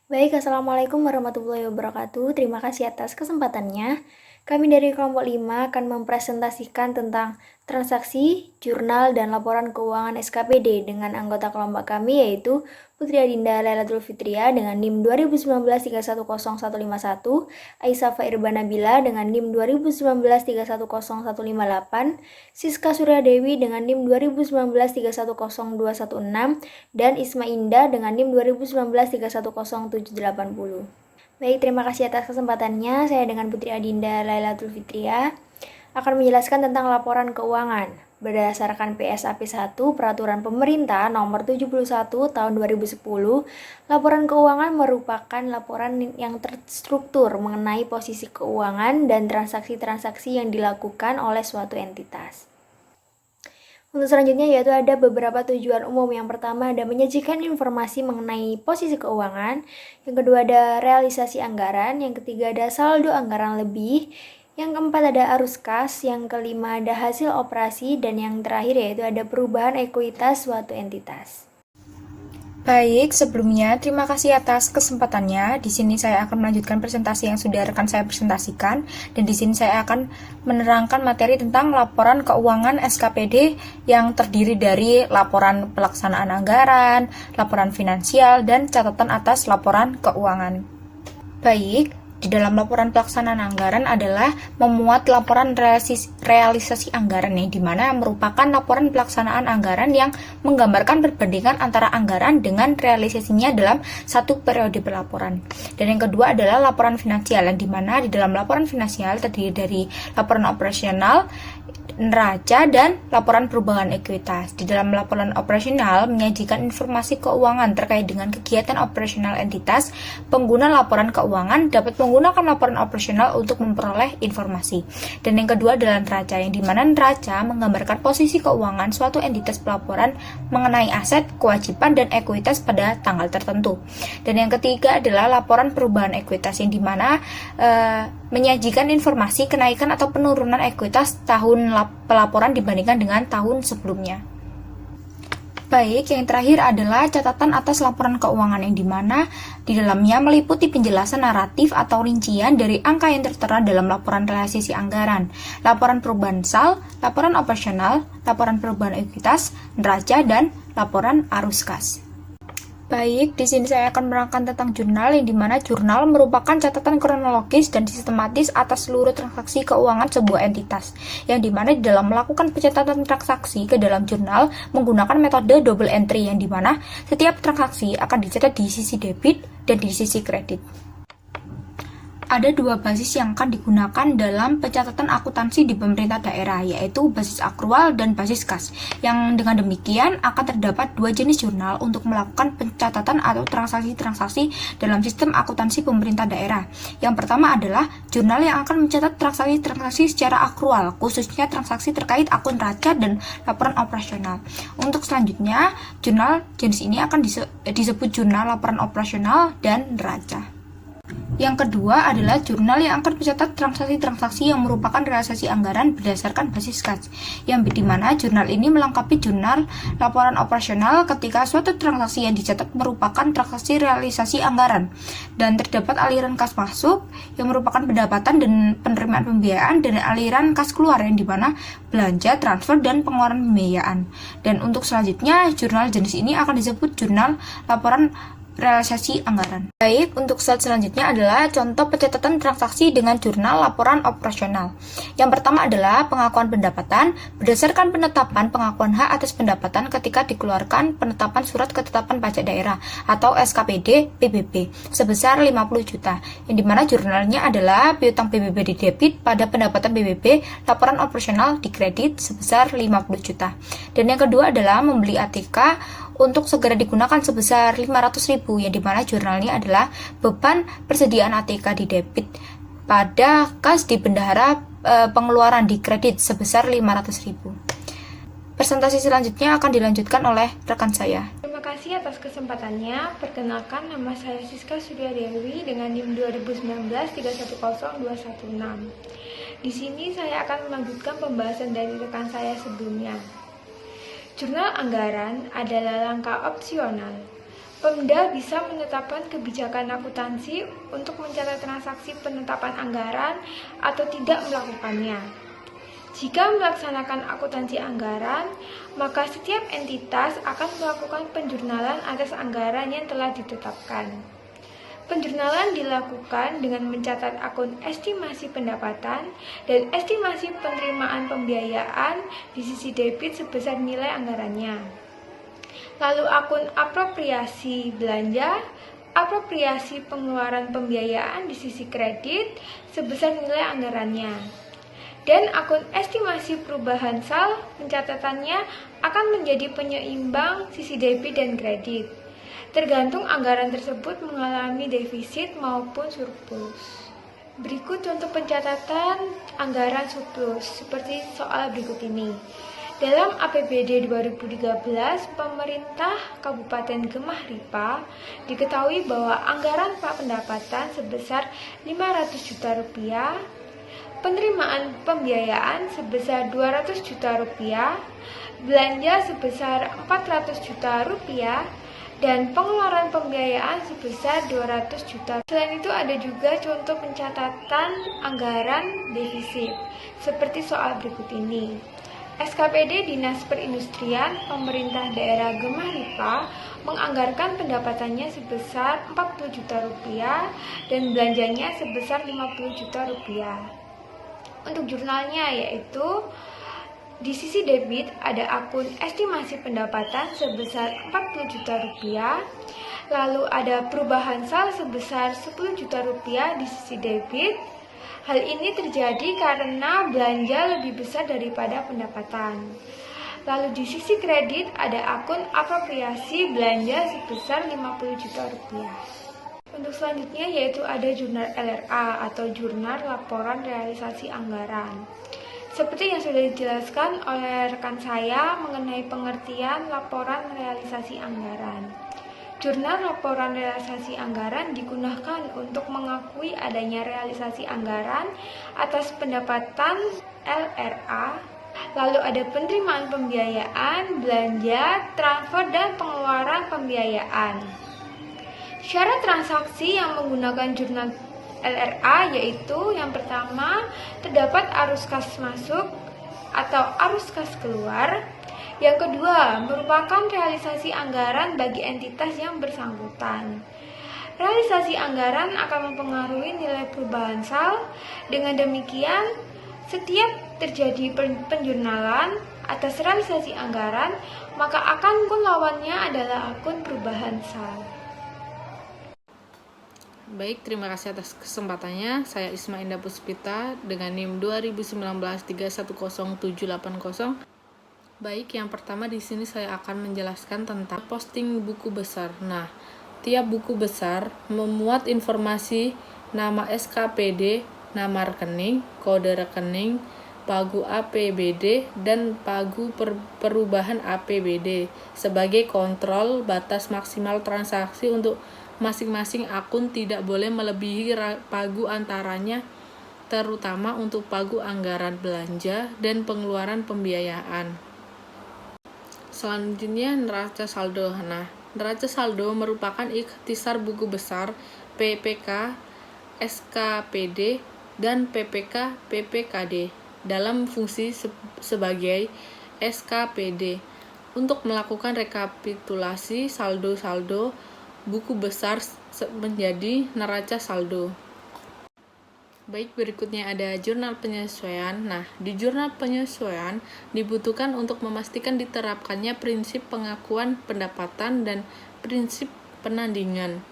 Baik, Assalamualaikum warahmatullahi wabarakatuh. Terima kasih atas kesempatannya. Kami dari kelompok 5 akan mempresentasikan tentang transaksi, jurnal, dan laporan keuangan SKPD dengan anggota kelompok kami yaitu Putri Adinda Lailatul Fitria dengan NIM 2019310151, Aisyah Fairbah Nabila dengan NIM 2019310158, Siska Suryadewi dengan NIM 2019310216, dan Isma Indah dengan NIM 2019310780. Baik, terima kasih atas kesempatannya. Saya dengan Putri Adinda Lailatul Fitria akan menjelaskan tentang laporan keuangan. Berdasarkan PSAP 1 Peraturan Pemerintah Nomor 71 Tahun 2010, laporan keuangan merupakan laporan yang terstruktur mengenai posisi keuangan dan transaksi-transaksi yang dilakukan oleh suatu entitas. Untuk selanjutnya yaitu ada beberapa tujuan umum. Yang pertama ada menyajikan informasi mengenai posisi keuangan, yang kedua ada realisasi anggaran, yang ketiga ada saldo anggaran lebih, yang keempat ada arus kas, yang kelima ada hasil operasi, dan yang terakhir yaitu ada perubahan ekuitas suatu entitas. Baik, sebelumnya terima kasih atas kesempatannya. Di sini saya akan melanjutkan presentasi yang sudah rekan saya presentasikan, dan di sini saya akan menerangkan materi tentang laporan keuangan SKPD yang terdiri dari laporan pelaksanaan anggaran, laporan finansial, dan catatan atas laporan keuangan. Baik, di dalam laporan pelaksanaan anggaran adalah memuat laporan realisasi anggaran yang dimana merupakan laporan pelaksanaan anggaran yang menggambarkan perbandingan antara anggaran dengan realisasinya dalam satu periode pelaporan. Dan yang kedua adalah laporan finansial yang dimana di dalam laporan finansial terdiri dari laporan operasional, neraca, dan laporan perubahan ekuitas. Di dalam laporan operasional menyajikan informasi keuangan terkait dengan kegiatan operasional entitas. Pengguna laporan keuangan dapat menggunakan laporan operasional untuk memperoleh informasi. Dan yang kedua adalah neraca, yang dimana neraca menggambarkan posisi keuangan suatu entitas pelaporan mengenai aset, kewajiban, dan ekuitas pada tanggal tertentu. Dan yang ketiga adalah laporan perubahan ekuitas, yang dimana menyajikan informasi kenaikan atau penurunan ekuitas tahun pelaporan dibandingkan dengan tahun sebelumnya. Baik, yang terakhir adalah catatan atas laporan keuangan yang dimana di dalamnya meliputi penjelasan naratif atau rincian dari angka yang tertera dalam laporan realisasi anggaran, laporan perubahan sal, laporan operasional, laporan perubahan ekuitas, neraca, dan laporan arus kas. Baik, di sini saya akan menerangkan tentang jurnal, yang dimana jurnal merupakan catatan kronologis dan sistematis atas seluruh transaksi keuangan sebuah entitas, yang dimana di dalam melakukan pencatatan transaksi ke dalam jurnal menggunakan metode double entry, yang dimana setiap transaksi akan dicatat di sisi debit dan di sisi kredit. Ada dua basis yang akan digunakan dalam pencatatan akuntansi di pemerintah daerah, yaitu basis akrual dan basis kas. Yang dengan demikian akan terdapat dua jenis jurnal untuk melakukan pencatatan atau transaksi-transaksi dalam sistem akuntansi pemerintah daerah. Yang pertama adalah jurnal yang akan mencatat transaksi-transaksi secara akrual, khususnya transaksi terkait akun neraca dan laporan operasional. Untuk selanjutnya, jurnal jenis ini akan disebut jurnal laporan operasional dan neraca. Yang kedua adalah jurnal yang akan mencatat transaksi-transaksi yang merupakan realisasi anggaran berdasarkan basis kas, yang dimana jurnal ini melengkapi jurnal laporan operasional ketika suatu transaksi yang dicatat merupakan transaksi realisasi anggaran, dan terdapat aliran kas masuk yang merupakan pendapatan dan penerimaan pembiayaan, dan aliran kas keluar yang dimana belanja, transfer, dan pengeluaran pembiayaan. Dan untuk selanjutnya, jurnal jenis ini akan disebut jurnal laporan realisasi anggaran. Baik, untuk slide selanjutnya adalah contoh pencatatan transaksi dengan jurnal laporan operasional. Yang pertama adalah pengakuan pendapatan berdasarkan penetapan pengakuan hak atas pendapatan ketika dikeluarkan penetapan surat ketetapan pajak daerah atau SKPD PBB sebesar 50 juta, yang dimana jurnalnya adalah piutang PBB di debit pada pendapatan PBB, laporan operasional di kredit sebesar 50 juta. Dan yang kedua adalah membeli ATK untuk segera digunakan sebesar 500.000, yang dimana jurnalnya adalah beban persediaan ATK di debit pada kas di bendahara pengeluaran di kredit sebesar 500.000. Presentasi selanjutnya akan dilanjutkan oleh rekan saya. Terima kasih atas kesempatannya. Perkenalkan, nama saya Siska Suryadewi dengan NIM 2019310216. Di sini saya akan melanjutkan pembahasan dari rekan saya sebelumnya. Jurnal anggaran adalah langkah opsional Pemda bisa menetapkan kebijakan akuntansi untuk mencatat transaksi penetapan anggaran atau tidak melakukannya. Jika melaksanakan akuntansi anggaran, maka setiap entitas akan melakukan penjurnalan atas anggaran yang telah ditetapkan. Penjurnalan dilakukan dengan mencatat akun estimasi pendapatan dan estimasi penerimaan pembiayaan di sisi debit sebesar nilai anggarannya. Lalu akun apropriasi belanja, apropriasi pengeluaran pembiayaan di sisi kredit sebesar nilai anggarannya. Dan akun estimasi perubahan sal pencatatannya akan menjadi penyeimbang sisi debit dan kredit, tergantung anggaran tersebut mengalami defisit maupun surplus. Berikut contoh pencatatan anggaran surplus seperti soal berikut ini. Dalam APBD 2013, pemerintah Kabupaten Gemah Ripa diketahui bahwa anggaran pendapatan sebesar 500 juta rupiah, penerimaan pembiayaan sebesar 200 juta rupiah, belanja sebesar 400 juta rupiah, dan pengeluaran pembiayaan sebesar 200 juta. Selain itu ada juga contoh pencatatan anggaran defisit, seperti soal berikut ini. SKPD Dinas Perindustrian Pemerintah Daerah Gemah Ripa menganggarkan pendapatannya sebesar 40 juta rupiah dan belanjanya sebesar 50 juta rupiah. Untuk jurnalnya yaitu di sisi debit ada akun estimasi pendapatan sebesar 40 juta rupiah, lalu ada perubahan sal sebesar 10 juta rupiah di sisi debit. Hal ini terjadi karena belanja lebih besar daripada pendapatan. Lalu di sisi kredit ada akun apropriasi belanja sebesar 50 juta rupiah. Untuk selanjutnya yaitu ada jurnal LRA atau Jurnal Laporan Realisasi Anggaran. Seperti yang sudah dijelaskan oleh rekan saya mengenai pengertian laporan realisasi anggaran. Jurnal Laporan Realisasi Anggaran digunakan untuk mengakui adanya realisasi anggaran atas pendapatan LRA. Lalu ada penerimaan pembiayaan, belanja, transfer, dan pengeluaran pembiayaan. Syarat transaksi yang menggunakan jurnal LRA yaitu yang pertama, terdapat arus kas masuk atau arus kas keluar. Yang kedua, merupakan realisasi anggaran bagi entitas yang bersangkutan. Realisasi anggaran akan mempengaruhi nilai perubahan sal. Dengan demikian, setiap terjadi penjurnalan atas realisasi anggaran, maka akun lawannya adalah akun perubahan sal. Baik, terima kasih atas kesempatannya. Saya Isma Indah Puspita dengan NIM 2019310780. Baik, yang pertama di sini saya akan menjelaskan tentang posting buku besar. Nah, tiap buku besar memuat informasi nama SKPD, nama rekening, kode rekening, pagu APBD, dan pagu perubahan APBD sebagai kontrol batas maksimal transaksi untuk masing-masing akun tidak boleh melebihi pagu antaranya, terutama untuk pagu anggaran belanja dan pengeluaran pembiayaan. Selanjutnya neraca saldo. Nah, neraca saldo merupakan ikhtisar buku besar PPK, SKPD, dan PPK PPKD dalam fungsi sebagai SKPD untuk melakukan rekapitulasi saldo-saldo buku besar menjadi neraca saldo. Baik, berikutnya ada jurnal penyesuaian. Nah, di jurnal penyesuaian dibutuhkan untuk memastikan diterapkannya prinsip pengakuan pendapatan dan prinsip penandingan.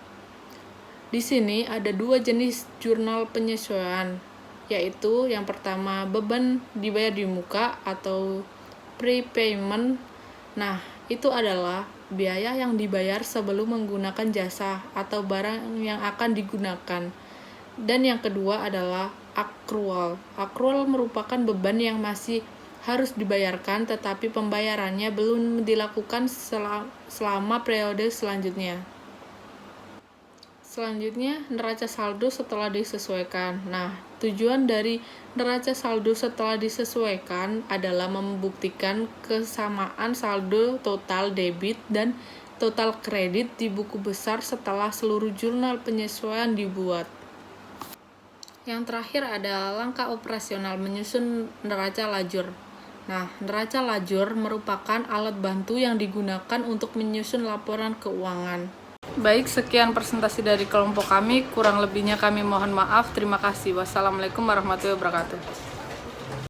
Di sini ada dua jenis jurnal penyesuaian, yaitu yang pertama beban dibayar di muka atau prepayment. Nah, itu adalah biaya yang dibayar sebelum menggunakan jasa atau barang yang akan digunakan. Dan yang kedua adalah accrual. Accrual merupakan beban yang masih harus dibayarkan tetapi pembayarannya belum dilakukan selama periode selanjutnya. Selanjutnya, neraca saldo setelah disesuaikan. Nah, tujuan dari neraca saldo setelah disesuaikan adalah membuktikan kesamaan saldo total debit dan total kredit di buku besar setelah seluruh jurnal penyesuaian dibuat. Yang terakhir adalah langkah operasional menyusun neraca lajur. Nah, neraca lajur merupakan alat bantu yang digunakan untuk menyusun laporan keuangan. Baik, sekian presentasi dari kelompok kami. Kurang lebihnya kami mohon maaf. Terima kasih. Wassalamualaikum warahmatullahi wabarakatuh.